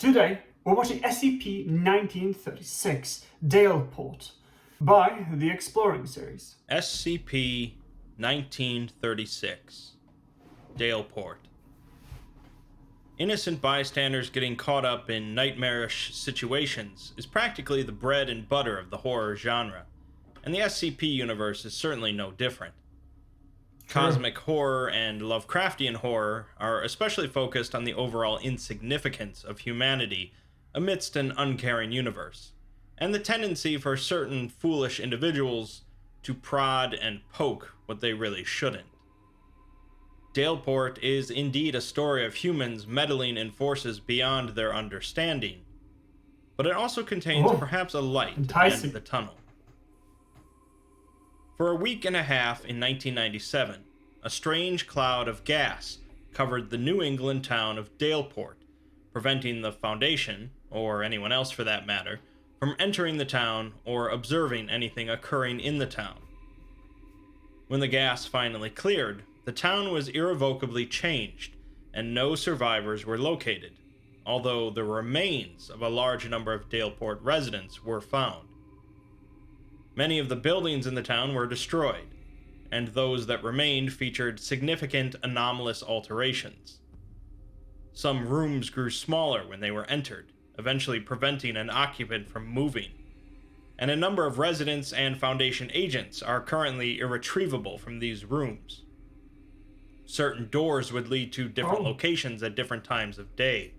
Today, we're watching SCP-1936 Dport by the Exploring series. SCP-1936 Dport. Innocent bystanders getting caught up in nightmarish situations is practically the bread and butter of the horror genre, and the SCP universe is certainly no different. Cosmic horror and Lovecraftian horror are especially focused on the overall insignificance of humanity amidst an uncaring universe, and the tendency for certain foolish individuals to prod and poke what they really shouldn't. Dport is indeed a story of humans meddling in forces beyond their understanding, but it also contains perhaps a light at the end of the tunnel. For a week and a half in 1997, a strange cloud of gas covered the New England town of Dport, preventing the Foundation, or anyone else for that matter, from entering the town or observing anything occurring in the town. When the gas finally cleared, the town was irrevocably changed, and no survivors were located, although the remains of a large number of Dport residents were found. Many of the buildings in the town were destroyed, and those that remained featured significant anomalous alterations. Some rooms grew smaller when they were entered, eventually preventing an occupant from moving, and a number of residents and Foundation agents are currently irretrievable from these rooms. Certain doors would lead to different locations at different times of day,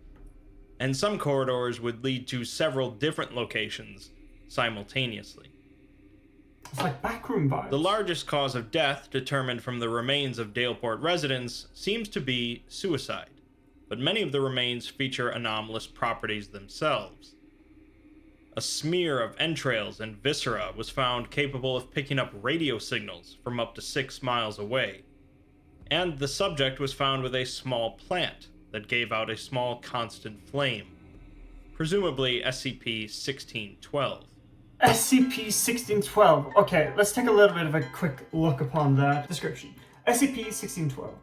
and some corridors would lead to several different locations simultaneously. It's like backroom vibes. The largest cause of death determined from the remains of Dport residents seems to be suicide, but many of the remains feature anomalous properties themselves. A smear of entrails and viscera was found capable of picking up radio signals from up to 6 miles away, and the subject was found with a small plant that gave out a small constant flame, presumably SCP-1612. SCP-1612. Okay, let's take a little bit of a quick look upon that description. SCP-1612.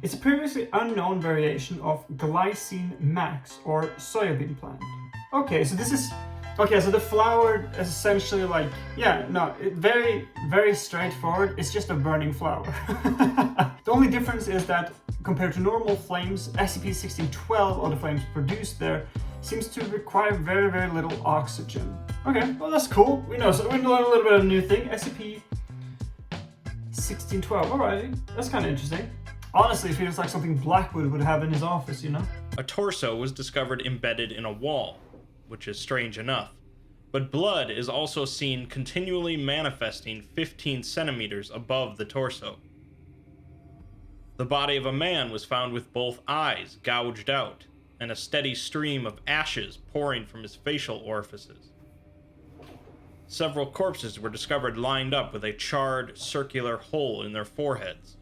It's a previously unknown variation of glycine max or soybean plant. Okay, so this is... Okay, so the flower is essentially like... very, very straightforward. It's just a burning flower. The only difference is that compared to normal flames, SCP-1612, or the flames produced there, seems to require very, very little oxygen. Okay, well that's cool. We know, so we learned a little bit of a new thing. SCP-1612. Alrighty, that's kind of interesting. Honestly, it feels like something Blackwood would have in his office, you know? A torso was discovered embedded in a wall, which is strange enough, but blood is also seen continually manifesting 15 centimeters above the torso. The body of a man was found with both eyes gouged out, and a steady stream of ashes pouring from his facial orifices. Several corpses were discovered lined up with a charred, circular hole in their foreheads.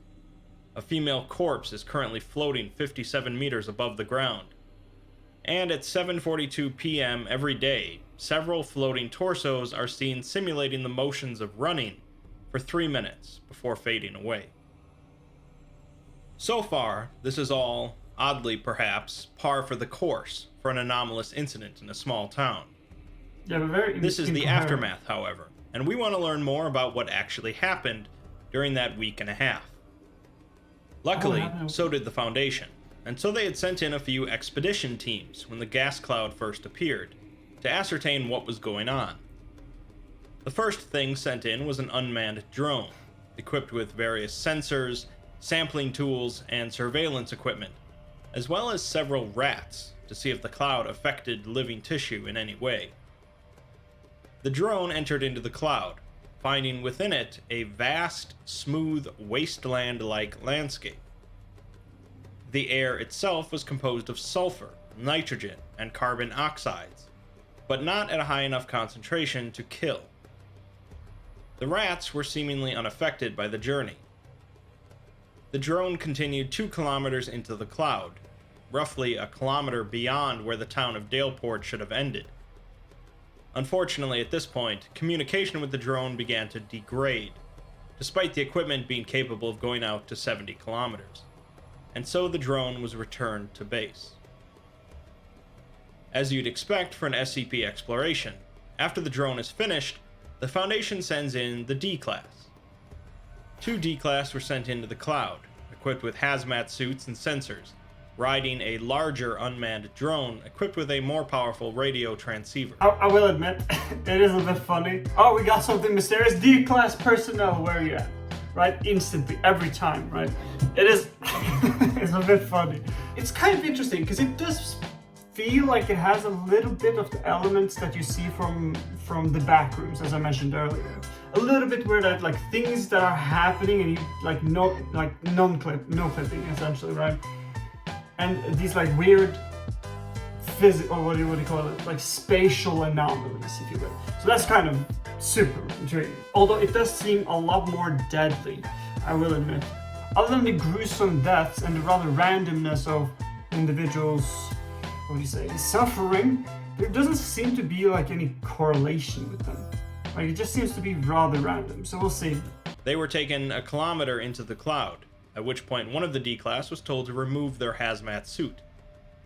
A female corpse is currently floating 57 meters above the ground. And at 7:42 p.m. every day, several floating torsos are seen simulating the motions of running for 3 minutes before fading away. So far, this is all, oddly perhaps, par for the course for an anomalous incident in a small town. Yeah, but very This is the aftermath, however, and we want to learn more about what actually happened during that week and a half. Luckily, so did the Foundation, and so they had sent in a few expedition teams when the gas cloud first appeared, to ascertain what was going on. The first thing sent in was an unmanned drone, equipped with various sensors, sampling tools, and surveillance equipment, as well as several rats to see if the cloud affected living tissue in any way. The drone entered into the cloud, finding within it a vast, smooth, wasteland-like landscape. The air itself was composed of sulfur, nitrogen, and carbon oxides, but not at a high enough concentration to kill. The rats were seemingly unaffected by the journey. The drone continued 2 kilometers into the cloud, roughly a kilometer beyond where the town of Dport should have ended. Unfortunately, at this point, communication with the drone began to degrade, despite the equipment being capable of going out to 70 kilometers, and so the drone was returned to base. As you'd expect for an SCP exploration, after the drone is finished, the Foundation sends in the D-Class. 2 D-Class were sent into the cloud, equipped with hazmat suits and sensors, riding a larger unmanned drone equipped with a more powerful radio transceiver. I will admit, it is a bit funny. Oh, we got something mysterious. D-Class personnel, where are you at? Right? Instantly, every time, right? It is, it's a bit funny. It's kind of interesting, because it does feel like it has a little bit of the elements that you see from the back rooms, as I mentioned earlier. A little bit where that, like, things that are happening and you, like, no clipping, essentially, right? And these, like, weird or what do you call it? Like, spatial anomalies, if you will. So that's kind of super intriguing. Although it does seem a lot more deadly, I will admit. Other than the gruesome deaths and the rather randomness of individuals, what do you say, suffering, there doesn't seem to be, like, any correlation with them. Like, it just seems to be rather random, so we'll see. They were taken a kilometer into the cloud, at which point one of the D-Class was told to remove their hazmat suit,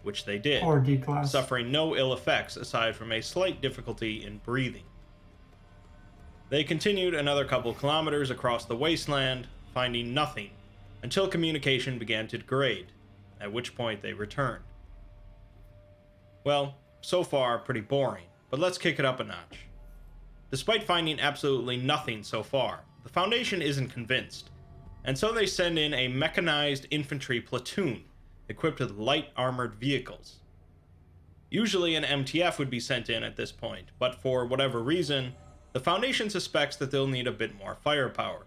which they did, Poor D-Class. suffering no ill effects aside from a slight difficulty in breathing. They continued another couple kilometers across the wasteland, finding nothing, until communication began to degrade, at which point they returned. Well, so far pretty boring, but let's kick it up a notch. Despite finding absolutely nothing so far, the Foundation isn't convinced, and so they send in a mechanized infantry platoon equipped with light armored vehicles. Usually an MTF would be sent in at this point, but for whatever reason, the Foundation suspects that they'll need a bit more firepower.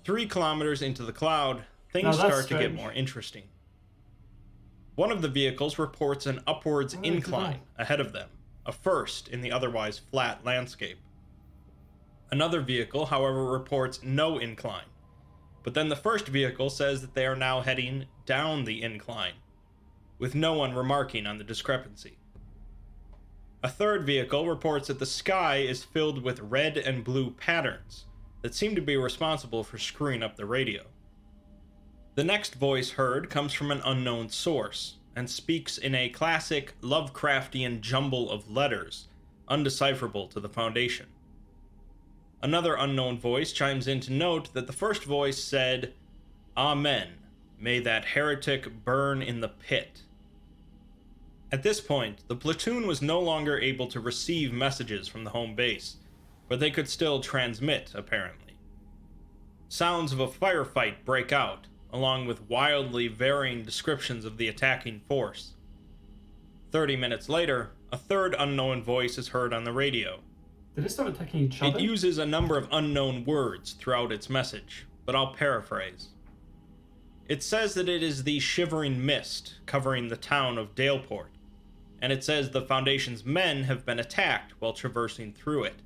3 kilometers into the cloud, things start to get more interesting. One of the vehicles reports an upwards incline ahead of them, a first in the otherwise flat landscape. Another vehicle, however, reports no incline, but then the first vehicle says that they are now heading down the incline, with no one remarking on the discrepancy. A third vehicle reports that the sky is filled with red and blue patterns that seem to be responsible for screwing up the radio. The next voice heard comes from an unknown source, and speaks in a classic Lovecraftian jumble of letters, undecipherable to the Foundation. Another unknown voice chimes in to note that the first voice said, "Amen, may that heretic burn in the pit." At this point, the platoon was no longer able to receive messages from the home base, but they could still transmit, apparently. Sounds of a firefight break out, along with wildly varying descriptions of the attacking force. 30 minutes later, a third unknown voice is heard on the radio. Did they start attacking each other? It uses a number of unknown words throughout its message, but I'll paraphrase. It says that it is the shivering mist covering the town of Dport, and it says the Foundation's men have been attacked while traversing through it.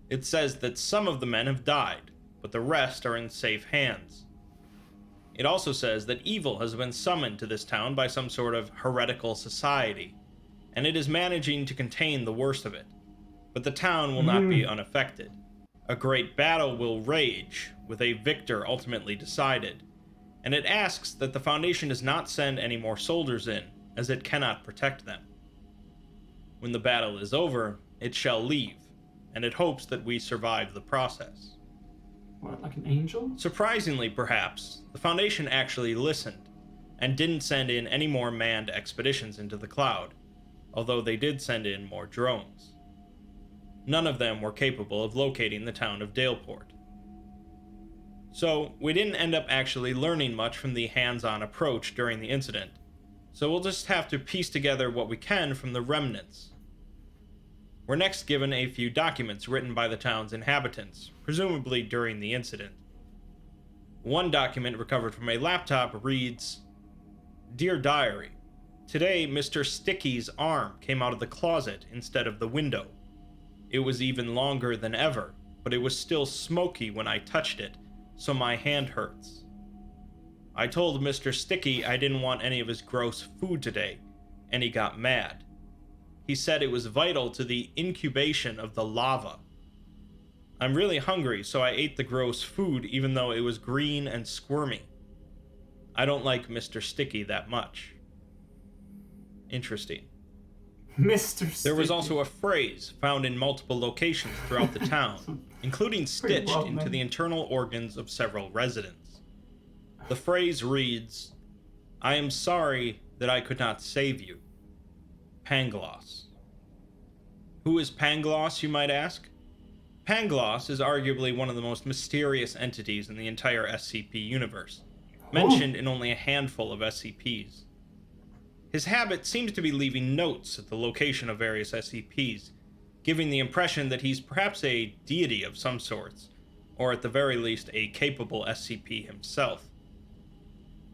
It says that some of the men have died, but the rest are in safe hands. It also says that evil has been summoned to this town by some sort of heretical society, and it is managing to contain the worst of it. But the town will not be unaffected. A great battle will rage, with a victor ultimately decided, and it asks that the Foundation does not send any more soldiers in, as it cannot protect them. When the battle is over, it shall leave, and it hopes that we survive the process. What, like an angel? Surprisingly, perhaps, the Foundation actually listened, and didn't send in any more manned expeditions into the cloud, although they did send in more drones. None of them were capable of locating the town of Dport. So, we didn't end up actually learning much from the hands-on approach during the incident, so we'll just have to piece together what we can from the remnants. We're next given a few documents written by the town's inhabitants, presumably during the incident. One document recovered from a laptop reads, "Dear Diary, today Mr. Sticky's arm came out of the closet instead of the window. It was even longer than ever, but it was still smoky when I touched it, so my hand hurts. I told Mr. Sticky I didn't want any of his gross food today, and he got mad. He said it was vital to the incubation of the lava. I'm really hungry, so I ate the gross food even though it was green and squirmy. I don't like Mr. Sticky that much." Interesting. Mr. There was Sticky. also a phrase found in multiple locations throughout the town, including stitched well, into man. the internal organs of several residents. The phrase reads, "I am sorry that I could not save you. Pangloss." Who is Pangloss, you might ask? Pangloss is arguably one of the most mysterious entities in the entire SCP universe, mentioned in only a handful of SCPs. His habit seems to be leaving notes at the location of various SCPs, giving the impression that he's perhaps a deity of some sorts, or at the very least a capable SCP himself.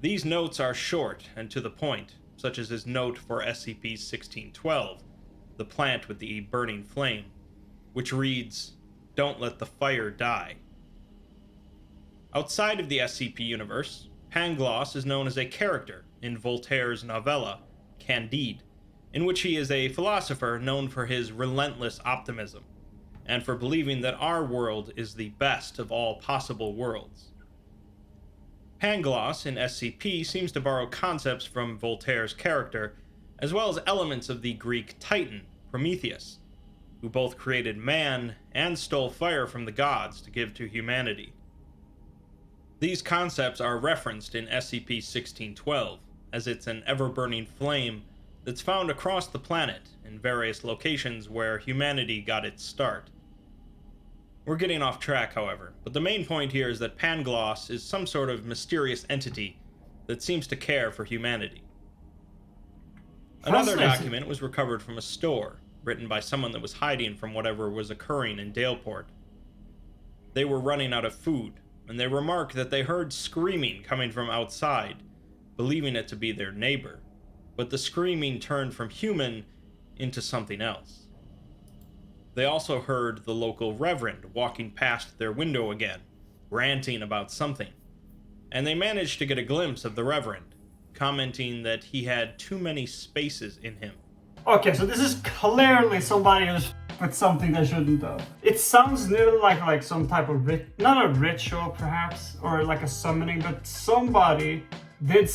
These notes are short and to the point, such as his note for SCP-1612, the plant with the burning flame, which reads, "Don't let the fire die." Outside of the SCP universe, Pangloss is known as a character in Voltaire's novella, Candide, in which he is a philosopher known for his relentless optimism, and for believing that our world is the best of all possible worlds. Pangloss in SCP seems to borrow concepts from Voltaire's character, as well as elements of the Greek Titan, Prometheus, who both created man and stole fire from the gods to give to humanity. These concepts are referenced in SCP-1612, as it's an ever-burning flame that's found across the planet in various locations where humanity got its start. We're getting off track, however, but the main point here is that Pangloss is some sort of mysterious entity that seems to care for humanity. Another document was recovered from a store, written by someone that was hiding from whatever was occurring in Dport. They were running out of food, and they remarked that they heard screaming coming from outside, believing it to be their neighbor, but the screaming turned from human into something else. They also heard the local reverend walking past their window again, ranting about something, and they managed to get a glimpse of the reverend, commenting that he had too many spaces in him. Okay, so this is clearly somebody who's with something they shouldn't have. It sounds nearly like some type of not a ritual perhaps, or like a summoning, but somebody did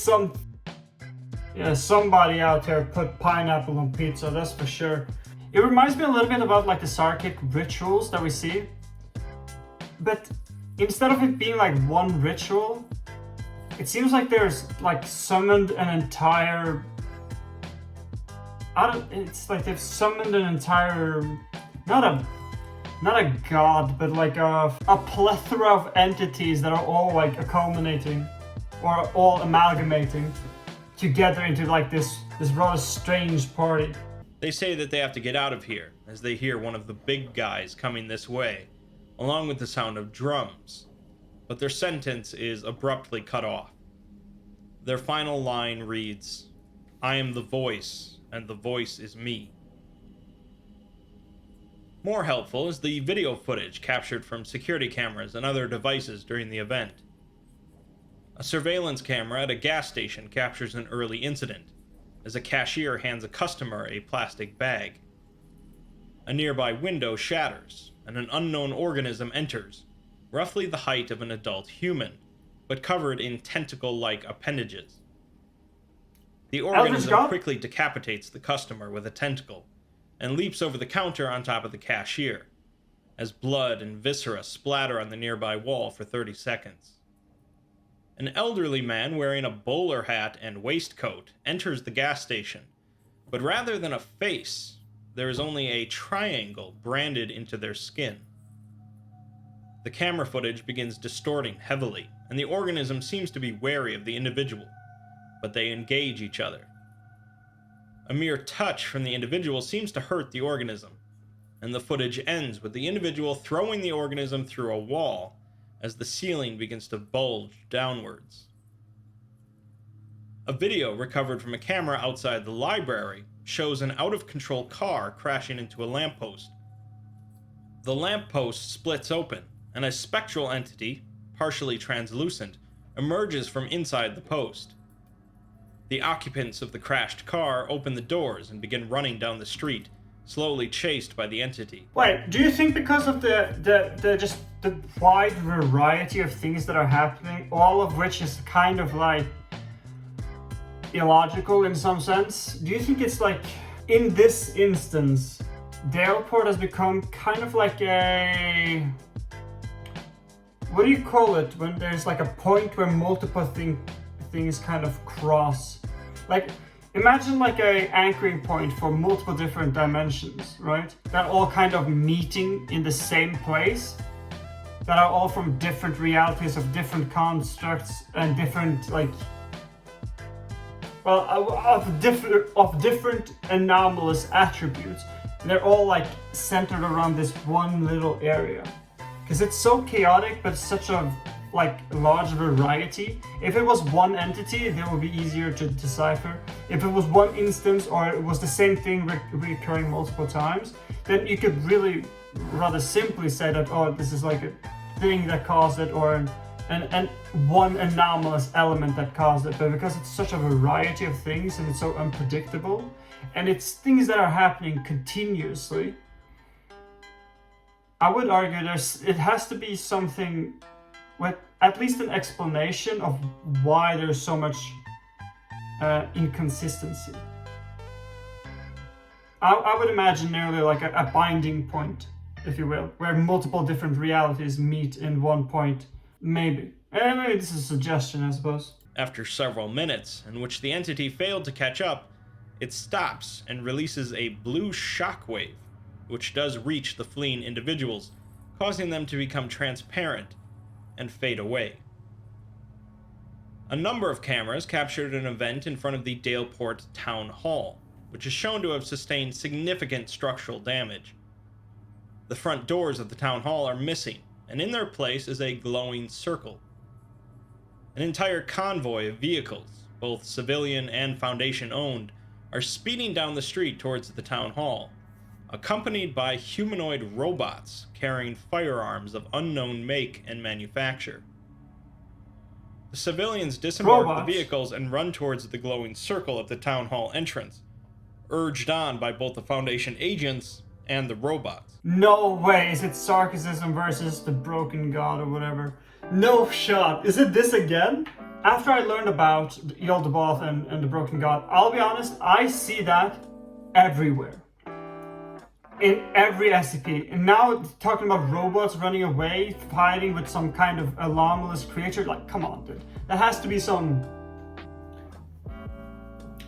somebody out there put pineapple on pizza, that's for sure. It reminds me a little bit about like the Sarkic rituals that we see, but instead of it being like one ritual, it seems like there's like summoned an entire it's like they've summoned an entire, not a god, but like a plethora of entities that are all like accumulating or all amalgamating together into like this rather strange party. They say that they have to get out of here as they hear one of the big guys coming this way, along with the sound of drums, but their sentence is abruptly cut off. Their final line reads, "I am the voice, and the voice is me." More helpful is the video footage captured from security cameras and other devices during the event. A surveillance camera at a gas station captures an early incident, as a cashier hands a customer a plastic bag. A nearby window shatters, and an unknown organism enters, roughly the height of an adult human, but covered in tentacle-like appendages. The organism quickly decapitates the customer with a tentacle, and leaps over the counter on top of the cashier, as blood and viscera splatter on the nearby wall for 30 seconds. An elderly man wearing a bowler hat and waistcoat enters the gas station, but rather than a face, there is only a triangle branded into their skin. The camera footage begins distorting heavily, and the organism seems to be wary of the individual, but they engage each other. A mere touch from the individual seems to hurt the organism, and the footage ends with the individual throwing the organism through a wall as the ceiling begins to bulge downwards. A video recovered from a camera outside the library shows an out-of-control car crashing into a lamppost. The lamppost splits open, and a spectral entity, partially translucent, emerges from inside the post. The occupants of the crashed car open the doors and begin running down the street, slowly chased by the entity. Wait, do you think because of the wide variety of things that are happening, all of which is kind of like illogical in some sense. Do you think it's like, in this instance, Dport has become kind of like a... What do you call it when there's like a point where multiple things kind of cross? Like, imagine like a anchoring point for multiple different dimensions, right? That all kind of meeting in the same place. That are all from different realities of different constructs and different like... Well, of different anomalous attributes. And they're all like centered around this one little area. Because it's so chaotic, but such a like large variety. If it was one entity, that would be easier to decipher. If it was one instance or it was the same thing recurring multiple times, then you could really rather simply say that, oh, this is like a thing that caused it, or and one anomalous element that caused it. But because it's such a variety of things and it's so unpredictable, and it's things that are happening continuously, I would argue it has to be something with at least an explanation of why there's so much inconsistency. I would imagine nearly like a binding point, if you will, where multiple different realities meet in one point. Maybe. Maybe this is a suggestion, I suppose. After several minutes, in which the entity failed to catch up, it stops and releases a blue shockwave, which does reach the fleeing individuals, causing them to become transparent and fade away. A number of cameras captured an event in front of the Dport Town Hall, which is shown to have sustained significant structural damage. The front doors of the town hall are missing, and in their place is a glowing circle. An entire convoy of vehicles, both civilian and Foundation owned, are speeding down the street towards the town hall, accompanied by humanoid robots carrying firearms of unknown make and manufacture. The civilians disembark the vehicles and run towards the glowing circle at the town hall entrance, urged on by both the Foundation agents and the robots. No way, is it Sarcasm versus the Broken God or whatever? No shot, is it this again? After I learned about Dport and the Broken God, I'll be honest, I see that everywhere. In every SCP. And now talking about robots running away, fighting with some kind of anomalous creature, like, come on, dude. That has to be some...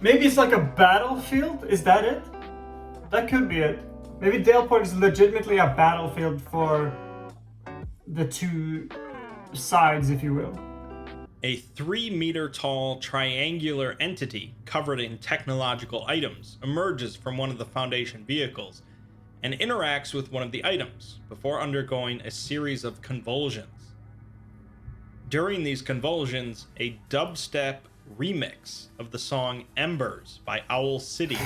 Maybe it's like a battlefield? Is that it? That could be it. Maybe Dport is legitimately a battlefield for the two sides, if you will. A 3-meter-tall triangular entity covered in technological items emerges from one of the Foundation vehicles and interacts with one of the items before undergoing a series of convulsions. During these convulsions, a dubstep remix of the song Embers by Owl City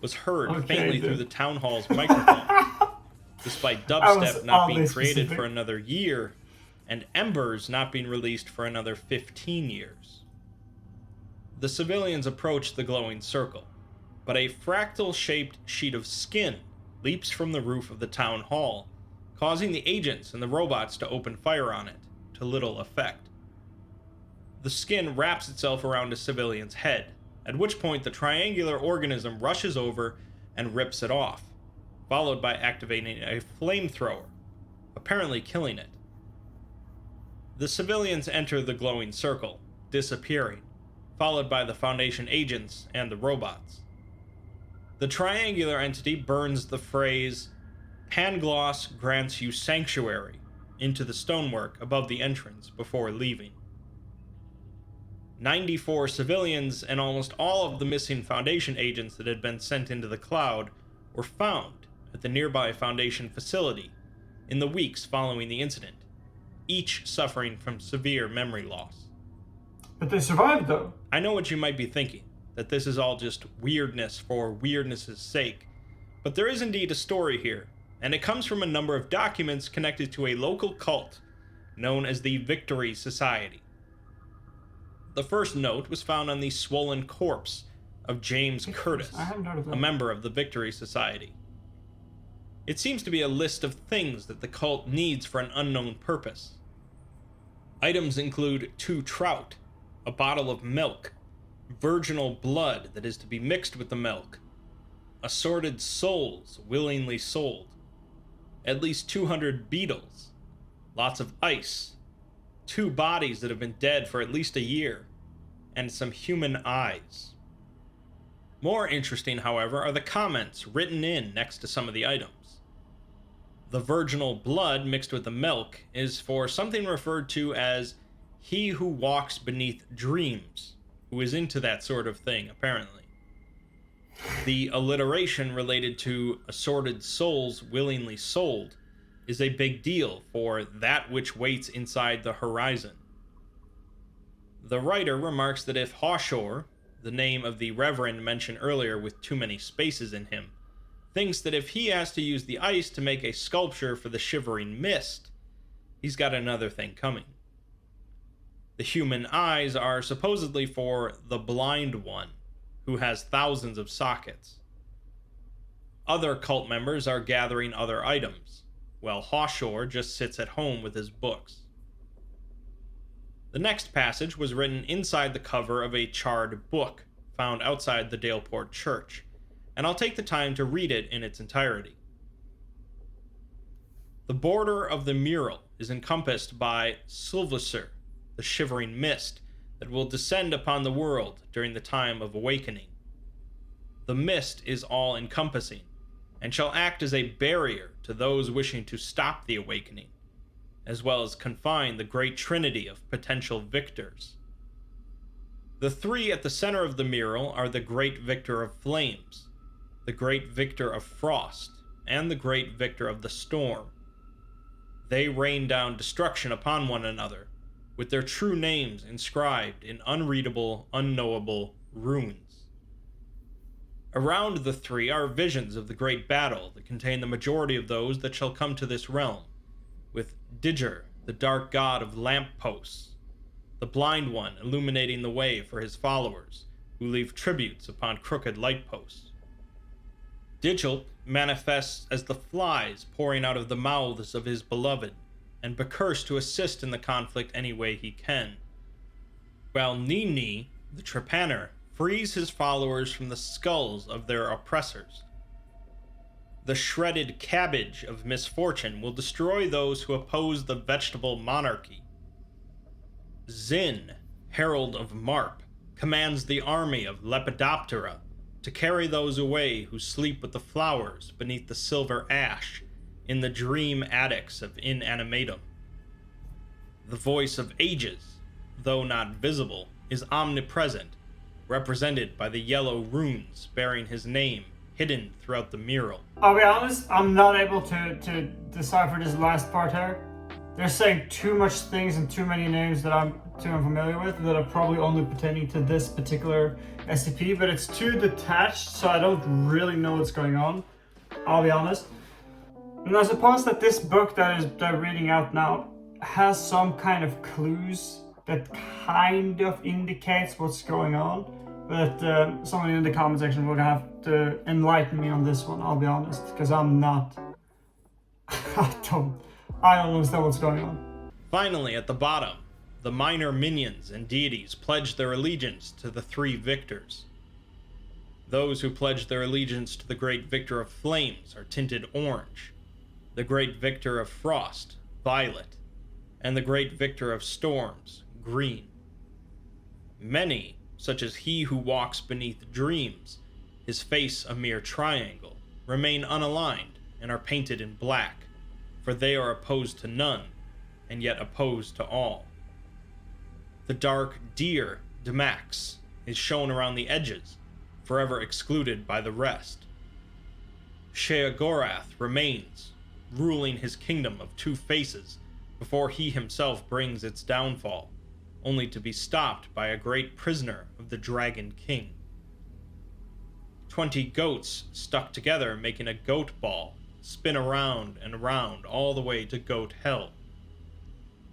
was heard faintly through the town hall's microphone. Despite dubstep not being created for another year, and Embers not being released for another 15 years. The civilians approach the glowing circle, but a fractal-shaped sheet of skin leaps from the roof of the town hall, causing the agents and the robots to open fire on it, to little effect. The skin wraps itself around a civilian's head, at which point the triangular organism rushes over and rips it off, followed by activating a flamethrower, apparently killing it. The civilians enter the glowing circle, disappearing, followed by the Foundation agents and the robots. The triangular entity burns the phrase, "Pangloss grants you sanctuary," into the stonework above the entrance before leaving. 94 civilians and almost all of the missing Foundation agents that had been sent into the cloud were found at the nearby Foundation facility in the weeks following the incident, each suffering from severe memory loss. But they survived, though. I know what you might be thinking, that this is all just weirdness for weirdness' sake, but there is indeed a story here, and it comes from a number of documents connected to a local cult known as the Victory Society. The first note was found on the swollen corpse of James Curtis, a member of the Victory Society. It seems to be a list of things that the cult needs for an unknown purpose. Items include 2 trout, a bottle of milk, virginal blood that is to be mixed with the milk, assorted souls willingly sold, at least 200 beetles, lots of ice, 2 bodies that have been dead for at least a year, and some human eyes. More interesting, however, are the comments written in next to some of the items. The virginal blood mixed with the milk is for something referred to as he who walks beneath dreams, who is into that sort of thing, apparently. The alliteration related to assorted souls willingly sold is a big deal for that which waits inside the horizon. The writer remarks that if Hore, the name of the Reverend mentioned earlier with too many spaces in him, thinks that if he has to use the ice to make a sculpture for the shivering mist, he's got another thing coming. The human eyes are supposedly for the blind one, who has thousands of sockets. Other cult members are gathering other items, while Hore just sits at home with his books. The next passage was written inside the cover of a charred book found outside the Dport church, and I'll take the time to read it in its entirety. The border of the mural is encompassed by Sylvester, the shivering mist that will descend upon the world during the time of awakening. The mist is all-encompassing, and shall act as a barrier to those wishing to stop the awakening, as well as confine the great trinity of potential victors. The 3 at the center of the mural are the Great Victor of Flames, the Great Victor of Frost, and the Great Victor of the Storm. They rain down destruction upon one another, with their true names inscribed in unreadable, unknowable runes. Around the 3 are visions of the great battle that contain the majority of those that shall come to this realm, with Diger, the dark god of lampposts, the blind one illuminating the way for his followers, who leave tributes upon crooked light posts. Digital manifests as the flies pouring out of the mouths of his beloved, and Bakurs to assist in the conflict any way he can, while Nini, the trepanner, frees his followers from the skulls of their oppressors. The shredded cabbage of misfortune will destroy those who oppose the vegetable monarchy. Zin, herald of Marp, commands the army of Lepidoptera to carry those away who sleep with the flowers beneath the silver ash in the dream attics of Inanimatum. The voice of ages, though not visible, is omnipresent, represented by the yellow runes bearing his name hidden throughout the mural. I'll be honest, I'm not able to decipher this last part here. They're saying too much things and too many names that I'm too unfamiliar with that are probably only pertaining to this particular SCP, but it's too detached, so I don't really know what's going on. I'll be honest. And I suppose that this book that they're reading out now has some kind of clues that kind of indicates what's going on. But someone in the comment section will have to enlighten me on this one, I'll be honest, because I'm not... I don't understand what's going on. Finally, at the bottom, the minor minions and deities pledge their allegiance to the 3 victors. Those who pledge their allegiance to the Great Victor of Flames are tinted orange, the Great Victor of Frost, violet, and the Great Victor of Storms, green. Many, such as he who walks beneath dreams, his face a mere triangle, remain unaligned and are painted in black, for they are opposed to none, and yet opposed to all. The dark deer, Demax, is shown around the edges, forever excluded by the rest. Sheogorath remains, ruling his kingdom of 2 faces, before he himself brings its downfall, only to be stopped by a great prisoner of the Dragon King. 20 goats stuck together making a goat ball, spin around and around all the way to Goat Hell.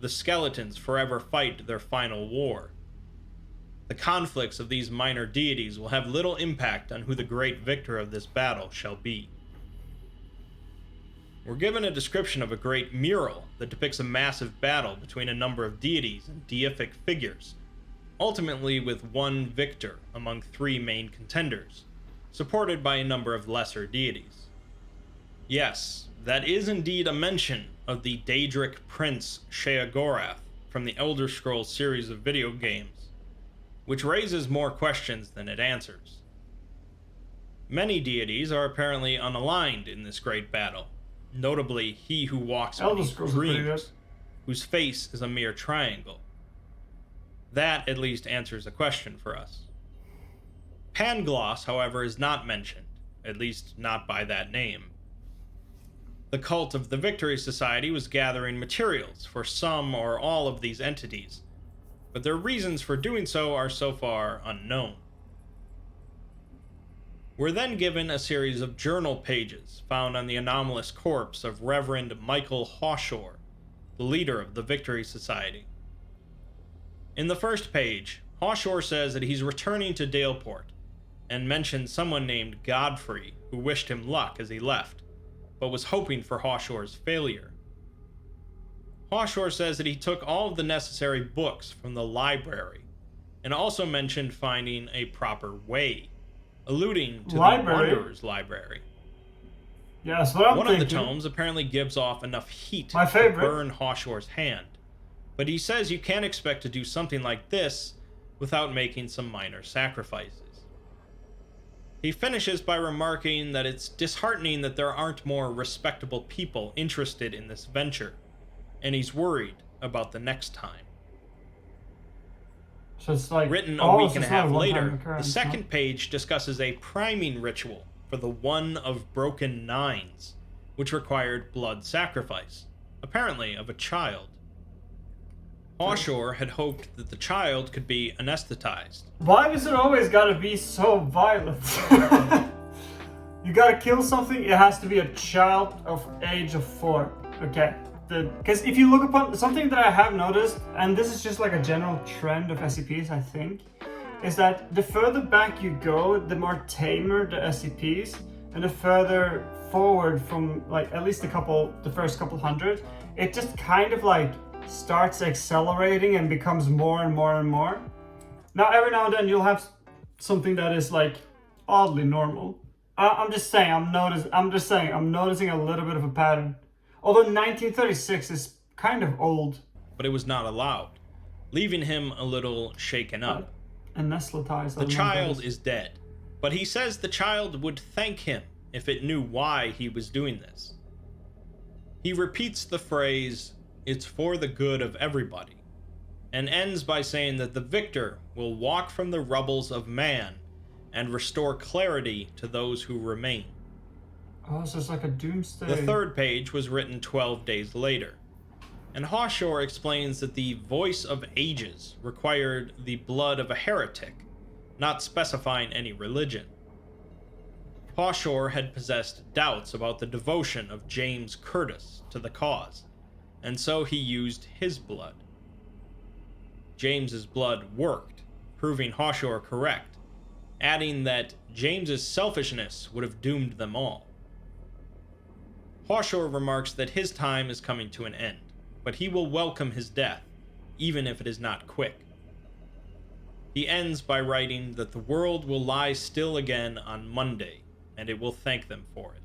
The skeletons forever fight their final war. The conflicts of these minor deities will have little impact on who the great victor of this battle shall be. We're given a description of a great mural that depicts a massive battle between a number of deities and deific figures, ultimately with one victor among 3 main contenders, supported by a number of lesser deities. Yes, that is indeed a mention of the Daedric Prince Sheogorath from the Elder Scrolls series of video games, which raises more questions than it answers. Many deities are apparently unaligned in this great battle, notably he who walks beneath dreams, whose face is a mere triangle. That at least answers a question for us. Pangloss, however, is not mentioned, at least not by that name. The cult of the Victory Society was gathering materials for some or all of these entities, but their reasons for doing so are so far unknown. We're then given a series of journal pages found on the anomalous corpse of Reverend Michael Hore, the leader of the Victory Society. In the first page, Hore says that he's returning to Dport, and mentions someone named Godfrey who wished him luck as he left, but was hoping for Hore's failure. Hore says that he took all of the necessary books from the library, and also mentioned finding a proper way, alluding to the Wanderer's Library. Yeah, that's what I'm thinking. One of the tomes apparently gives off enough heat to burn Hore's hand, but he says you can't expect to do something like this without making some minor sacrifices. He finishes by remarking that it's disheartening that there aren't more respectable people interested in this venture, and he's worried about the next time. So it's like, written a week and a half later, the second page discusses a priming ritual for the One of Broken Nines, which required blood sacrifice, apparently of a child. Hore had hoped that the child could be anesthetized. Why does it always gotta be so violent? You gotta kill something, it has to be a child of age of 4. Okay. Because if you look upon something that I have noticed, and this is just like a general trend of SCPs, I think, is that the further back you go, the more tamer the SCPs, and the further forward from like at least the first couple hundred, it just kind of like starts accelerating and becomes more and more and more. Now every now and then you'll have something that is like oddly normal. I'm just saying I'm noticing a little bit of a pattern. Although 1936 is kind of old. But it was not allowed, leaving him a little shaken up. Anesthetized. The child is dead, but he says the child would thank him if it knew why he was doing this. He repeats the phrase, "It's for the good of everybody," and ends by saying that the victor will walk from the rubbles of man and restore clarity to those who remain. Oh, so it's like a doomsday. The third page was written 12 days later, and Hore explains that the Voice of Ages required the blood of a heretic, not specifying any religion. Hore had possessed doubts about the devotion of James Curtis to the cause, and so he used his blood. James's blood worked, proving Hore correct, adding that James's selfishness would have doomed them all. Hore remarks that his time is coming to an end, but he will welcome his death, even if it is not quick. He ends by writing that the world will lie still again on Monday, and it will thank them for it.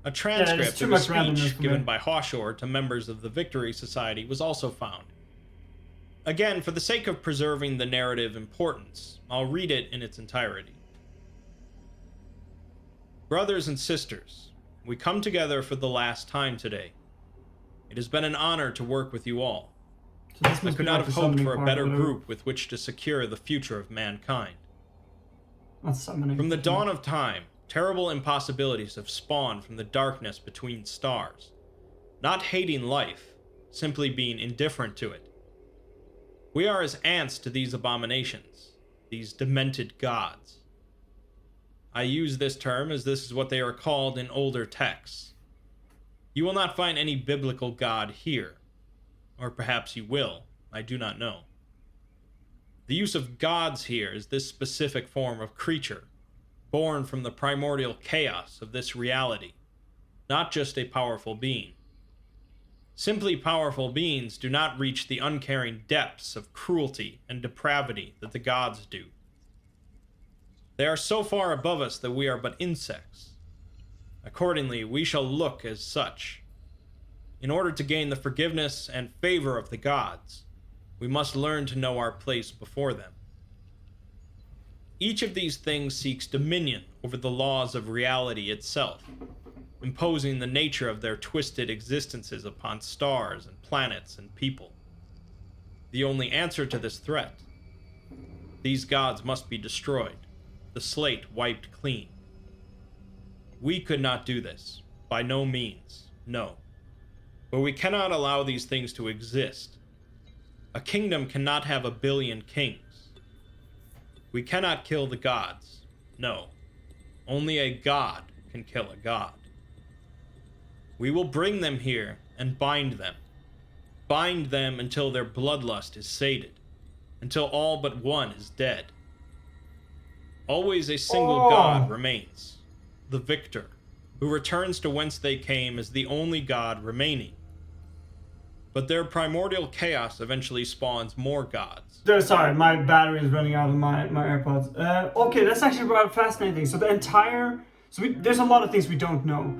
A transcript of a speech given by Hore to members of the Victory Society was also found. Again, for the sake of preserving the narrative importance, I'll read it in its entirety. Brothers and sisters, we come together for the last time today. It has been an honor to work with you all. I could not have hoped for a better group with which to secure the future of mankind. From the dawn of time, terrible impossibilities have spawned from the darkness between stars, not hating life, simply being indifferent to it. We are as ants to these abominations, these demented gods. I use this term as this is what they are called in older texts. You will not find any biblical god here, or perhaps you will, I do not know. The use of gods here is this specific form of creature, born from the primordial chaos of this reality, not just a powerful being. Simply powerful beings do not reach the uncaring depths of cruelty and depravity that the gods do. They are so far above us that we are but insects. Accordingly, we shall look as such. In order to gain the forgiveness and favor of the gods, we must learn to know our place before them. Each of these things seeks dominion over the laws of reality itself, imposing the nature of their twisted existences upon stars and planets and people. The only answer to this threat: these gods must be destroyed, the slate wiped clean. We could not do this, by no means, no. But we cannot allow these things to exist. A kingdom cannot have 1 billion kings. We cannot kill the gods, no. Only a god can kill a god. We will bring them here and bind them. Bind them until their bloodlust is sated, until all but one is dead. Always a single god remains, the victor, who returns to whence they came as the only god remaining. But their primordial chaos eventually spawns more gods. Sorry, my battery is running out of my AirPods. Okay, that's actually rather fascinating. So there's a lot of things we don't know,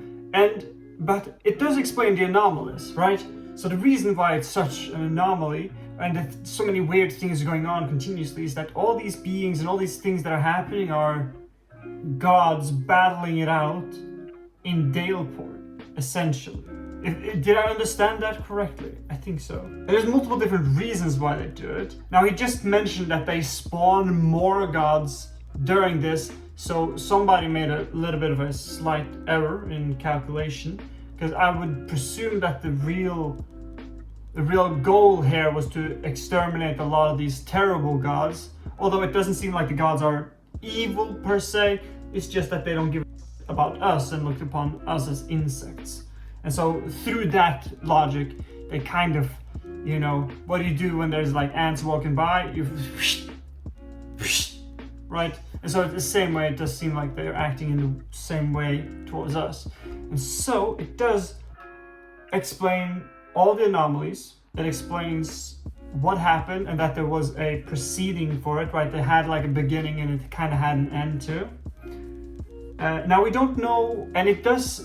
but it does explain the anomalies, right? So the reason why it's such an anomaly and that so many weird things are going on continuously is that all these beings and all these things that are happening are gods battling it out in Dport, essentially. Did I understand that correctly? I think so. There's multiple different reasons why they do it. Now, he just mentioned that they spawn more gods during this, so somebody made a little bit of a slight error in calculation, because I would presume that the real goal here was to exterminate a lot of these terrible gods, although it doesn't seem like the gods are evil per se. It's just that they don't give a about us and look upon us as insects. And so through that logic, they kind of, what do you do when there's like ants walking by? You right? And so it's the same way, it does seem like they're acting in the same way towards us. And so it does explain all the anomalies. It explains what happened and that there was a proceeding for it, right? They had like a beginning and it kind of had an end too. Now we don't know, and it does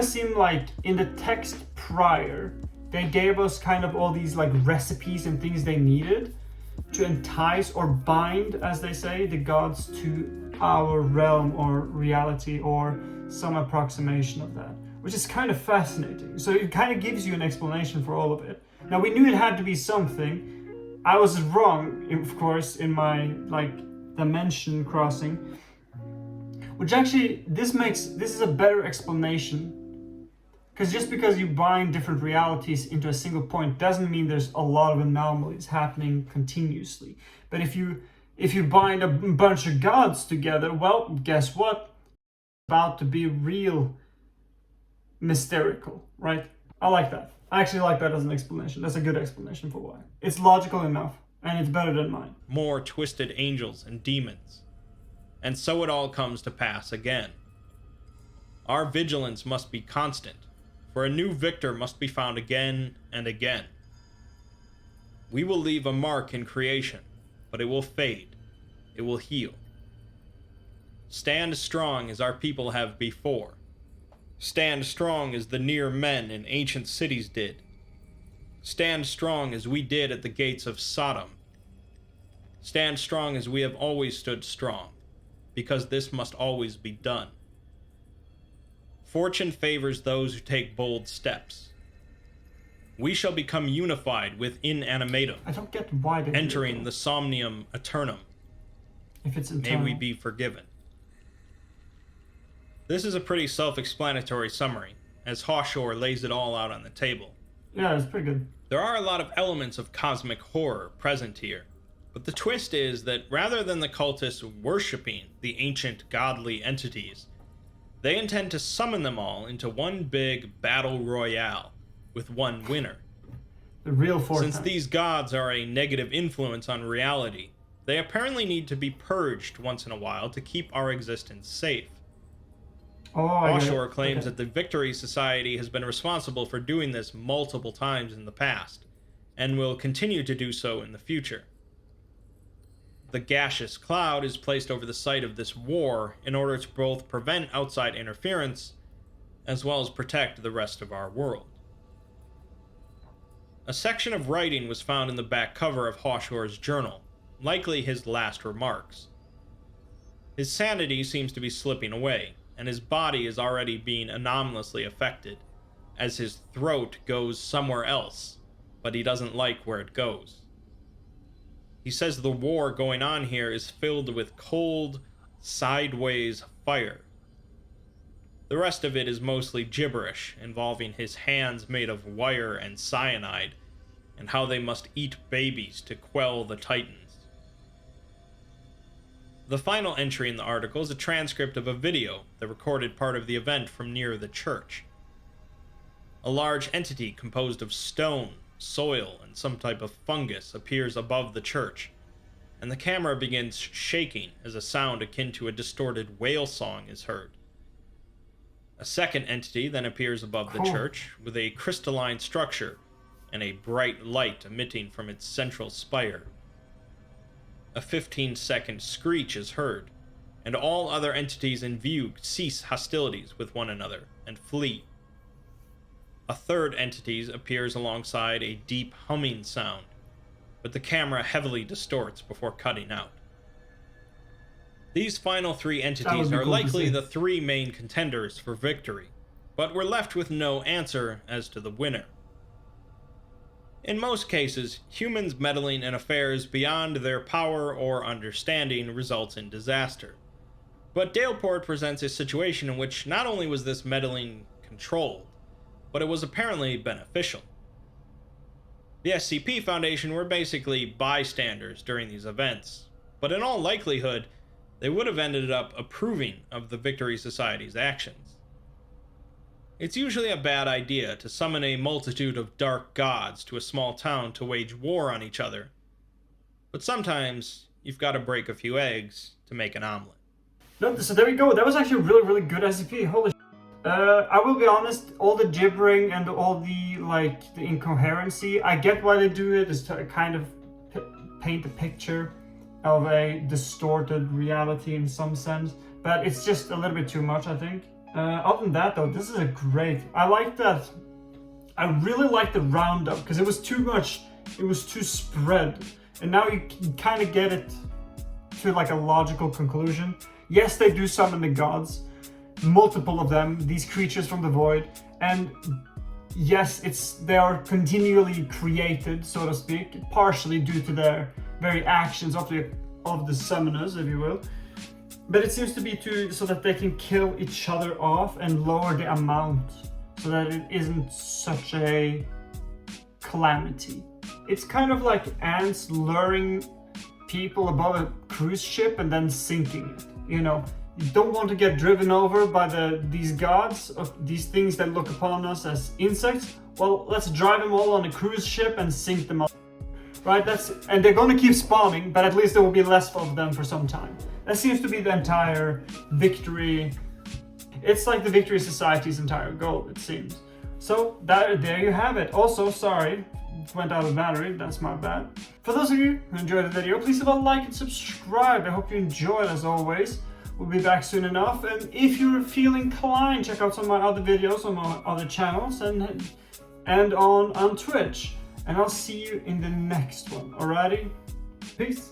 seem like in the text prior, they gave us kind of all these like recipes and things they needed to entice or bind, as they say, the gods to our realm or reality or some approximation of that, which is kind of fascinating. So it kind of gives you an explanation for all of it. Now we knew it had to be something. I was wrong, of course, in my dimension crossing. Which actually, this is a better explanation, because just because you bind different realities into a single point doesn't mean there's a lot of anomalies happening continuously. But if you bind a bunch of gods together, well, guess what? It's about to be real mysterical, right? I like that. I actually like that as an explanation. That's a good explanation for why. It's logical enough, and it's better than mine. More twisted angels and demons. And so it all comes to pass again. Our vigilance must be constant, for a new victor must be found again and again. We will leave a mark in creation, but it will fade. It will heal. Stand strong as our people have before. Stand strong as the near men in ancient cities did. Stand strong as we did at the gates of Sodom. Stand strong as we have always stood strong, because this must always be done. Fortune favors those who take bold steps. We shall become unified with Inanimatum. I don't get why they entering the Somnium Eternum. If it's eternal. May we be forgiven. This is a pretty self-explanatory summary, as Hore lays it all out on the table. Yeah, it's pretty good. There are a lot of elements of cosmic horror present here. But the twist is that rather than the cultists worshipping the ancient godly entities, they intend to summon them all into one big battle royale with one winner. The real Fortnite. Since these gods are a negative influence on reality, they apparently need to be purged once in a while to keep our existence safe. Hore claims that the Victory Society has been responsible for doing this multiple times in the past, and will continue to do so in the future. The gaseous cloud is placed over the site of this war in order to both prevent outside interference, as well as protect the rest of our world. A section of writing was found in the back cover of Hore's journal, likely his last remarks. His sanity seems to be slipping away, and his body is already being anomalously affected, as his throat goes somewhere else, but he doesn't like where it goes. He says the war going on here is filled with cold, sideways fire. The rest of it is mostly gibberish, involving his hands made of wire and cyanide, and how they must eat babies to quell the Titans. The final entry in the article is a transcript of a video that recorded part of the event from near the church. A large entity composed of stone, soil, and some type of fungus appears above the church, and the camera begins shaking as a sound akin to a distorted whale song is heard. A second entity then appears above the church with a crystalline structure and a bright light emitting from its central spire. A 15-second screech is heard, and all other entities in view cease hostilities with one another and flee. A third entity appears alongside a deep humming sound, but the camera heavily distorts before cutting out. These final three entities are likely the three main contenders for victory, but we're left with no answer as to the winner. In most cases, humans meddling in affairs beyond their power or understanding results in disaster. But Dport presents a situation in which not only was this meddling controlled, but it was apparently beneficial. The SCP Foundation were basically bystanders during these events, but in all likelihood, they would have ended up approving of the Victory Society's actions. It's usually a bad idea to summon a multitude of dark gods to a small town to wage war on each other, but sometimes you've got to break a few eggs to make an omelet. No, so there we go. That was actually a really good SCP. Holy shit. I will be honest, all the gibbering and all the incoherency, I get why they do it, is to kind of paint a picture of a distorted reality in some sense, but it's just a little bit too much, I think. Other than that though, this is a great, I like that. I really like the roundup, because it was too much, it was too spread, and now you can kind of get it to like a logical conclusion. Yes, they do summon the gods, multiple of them, these creatures from the void, and yes, they are continually created, so to speak, partially due to their very actions of the summoners, if you will. But it seems to be so that they can kill each other off and lower the amount, so that it isn't such a calamity. It's kind of like ants luring people above a cruise ship and then sinking it, you know. You don't want to get driven over by these gods, of these things that look upon us as insects. Well, let's drive them all on a cruise ship and sink them all. Right? And they're going to keep spawning, but at least there will be less of them for some time. That seems to be the entire victory. It's like the Victory Society's entire goal, it seems. So there you have it. Also, sorry, it went out of battery. That's my bad. For those of you who enjoyed the video, please leave a like and subscribe. I hope you enjoyed as always. We'll be back soon enough, and if you're feeling inclined, check out some of my other videos on my other channels and on Twitch. And I'll see you in the next one. Alrighty? Peace.